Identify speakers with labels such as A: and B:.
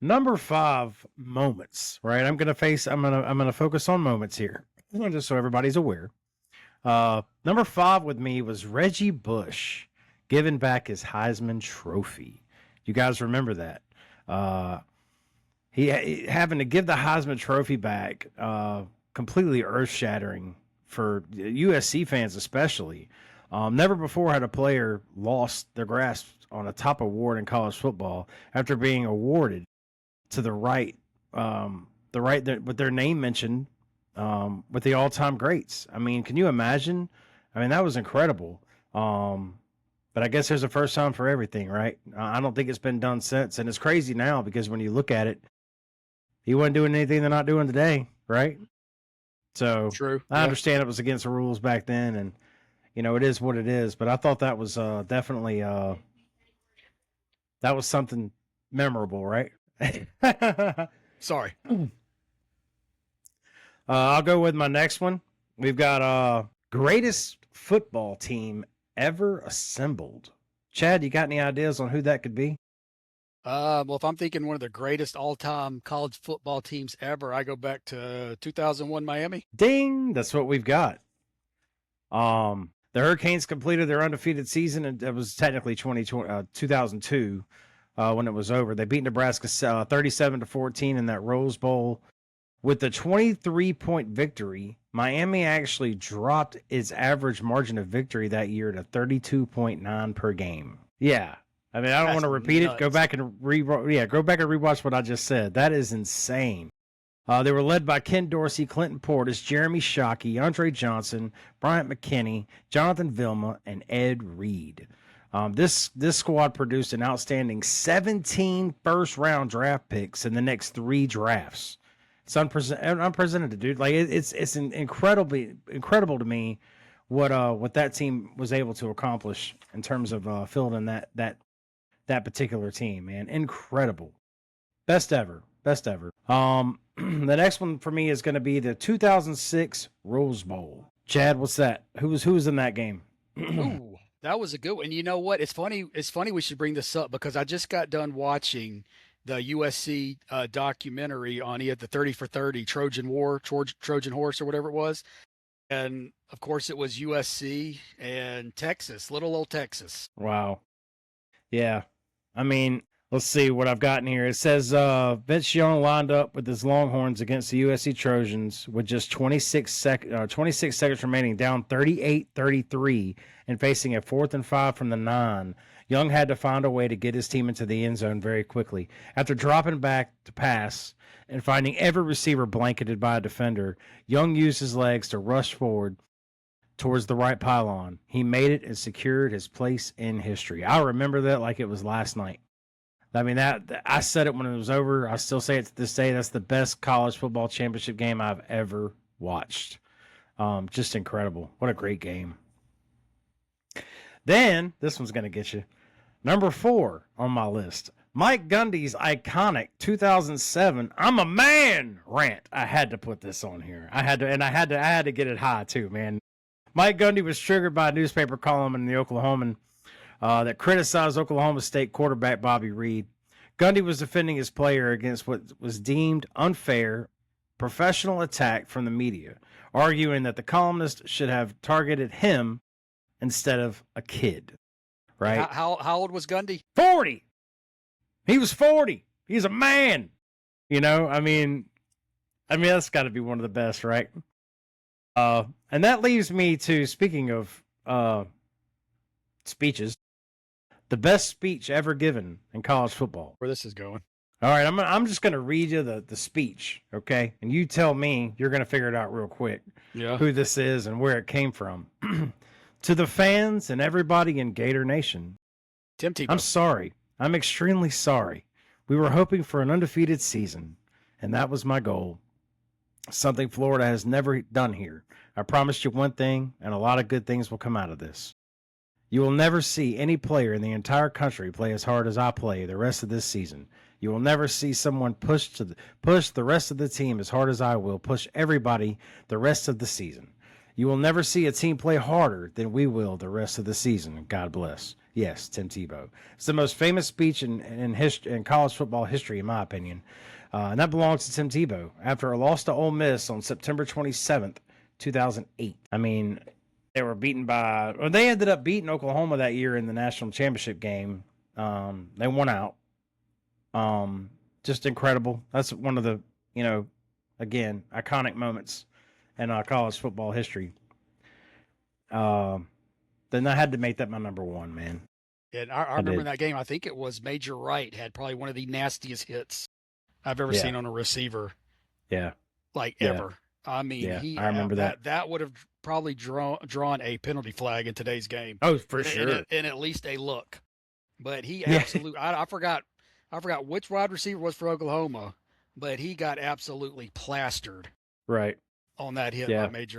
A: Number 5, moments, right? I'm gonna focus on moments here, just so everybody's aware. Number 5 with me was Reggie Bush giving back his Heisman Trophy. You guys remember that? Uh, having to give the Heisman Trophy back, completely earth shattering for USC fans, especially. Never before had a player lost their grasp on a top award in college football after being awarded to with their name mentioned, with the all-time greats. I mean, can you imagine? I mean, that was incredible. But I guess there's a first time for everything, right? I don't think it's been done since, and it's crazy now because when you look at it, he wasn't doing anything they're not doing today, right? So
B: True.
A: I
B: Yeah.
A: understand it was against the rules back then, and it is what it is. But I thought that was definitely that was something memorable, right?
B: Sorry.
A: I'll go with my next one. We've got greatest football team ever assembled. Chad, you got any ideas on who that could be?
B: Well, if I'm thinking one of the greatest all-time college football teams ever, I go back to 2001 Miami.
A: Ding! That's what we've got. The Hurricanes completed their undefeated season, and it was technically 2002 when it was over. They beat Nebraska 37-14 in that Rose Bowl. With the 23-point victory, Miami actually dropped its average margin of victory that year to 32.9 per game. Yeah. I mean, I don't want to repeat it. Go back and rewatch what I just said. That is insane. They were led by Ken Dorsey, Clinton Portis, Jeremy Shockey, Andre Johnson, Bryant McKinney, Jonathan Vilma, and Ed Reed. This squad produced an outstanding 17 first-round draft picks in the next 3 drafts. It's unprecedented, dude. Like it's incredible to me what that team was able to accomplish in terms of fielding that particular team, man. Incredible. Best ever. The next one for me is going to be the 2006 Rose Bowl. Chad, what's that? Who was in that game?
B: Ooh, that was a good one. You know what? It's funny we should bring this up because I just got done watching the USC documentary on the 30 for 30 Trojan Horse or whatever it was. And of course it was USC and Texas, little old Texas.
A: Wow. Yeah. I mean, let's see what I've got in here. It says Vince Young lined up with his Longhorns against the USC Trojans with just 26 seconds remaining, down 38-33 and facing a 4th and 5 from the 9. Young had to find a way to get his team into the end zone very quickly. After dropping back to pass and finding every receiver blanketed by a defender, Young used his legs to rush forward towards the right pylon. He made it and secured his place in history. I remember that like it was last night. I mean, that I said it when it was over. I still say it to this day. That's the best college football championship game I've ever watched. Just incredible. What a great game. Then, this one's going to get you. Number 4 on my list. Mike Gundy's iconic 2007 "I'm a man" rant. I had to put this on here. I had to get it high too, man. Mike Gundy was triggered by a newspaper column in the Oklahoman that criticized Oklahoma State quarterback Bobby Reed. Gundy was defending his player against what was deemed unfair professional attack from the media, arguing that the columnist should have targeted him instead of a kid. Right?
B: How old was Gundy?
A: 40. He was 40. He's a man. I mean that's got to be one of the best, right? And that leaves me to, speaking of speeches, the best speech ever given in college football.
B: Where this is going.
A: All right, I'm just going to read you the speech, okay? And you tell me, you're going to figure it out real quick, who this is and where it came from. To the fans and everybody in Gator Nation,
B: Tim Tebow.
A: I'm sorry. I'm extremely sorry. We were hoping for an undefeated season, and that was my goal. Something Florida has never done here. I promised you one thing, and a lot of good things will come out of this. You will never see any player in the entire country play as hard as I play the rest of this season. You will never see someone push the rest of the team as hard as I will push everybody the rest of the season. You will never see a team play harder than we will the rest of the season. God bless. Yes, Tim Tebow. It's the most famous speech in college football history, in my opinion. And that belongs to Tim Tebow after a loss to Ole Miss on September 27th, 2008. I mean, they were beaten by, or they ended up beating Oklahoma that year in the national championship game. They won out. Just incredible. That's one of the, again, iconic moments in college football history. Then I had to make that my number one, man.
B: And I remember in that game, I think it was Major Wright had probably one of the nastiest hits I've ever seen on a receiver.
A: Yeah.
B: Ever. I mean,
A: I remember that.
B: That would have probably drawn a penalty flag in today's game.
A: Oh, for sure.
B: And at least a look. But he absolutely, I forgot which wide receiver was for Oklahoma, but he got absolutely plastered.
A: Right.
B: On that hit by Major Wright.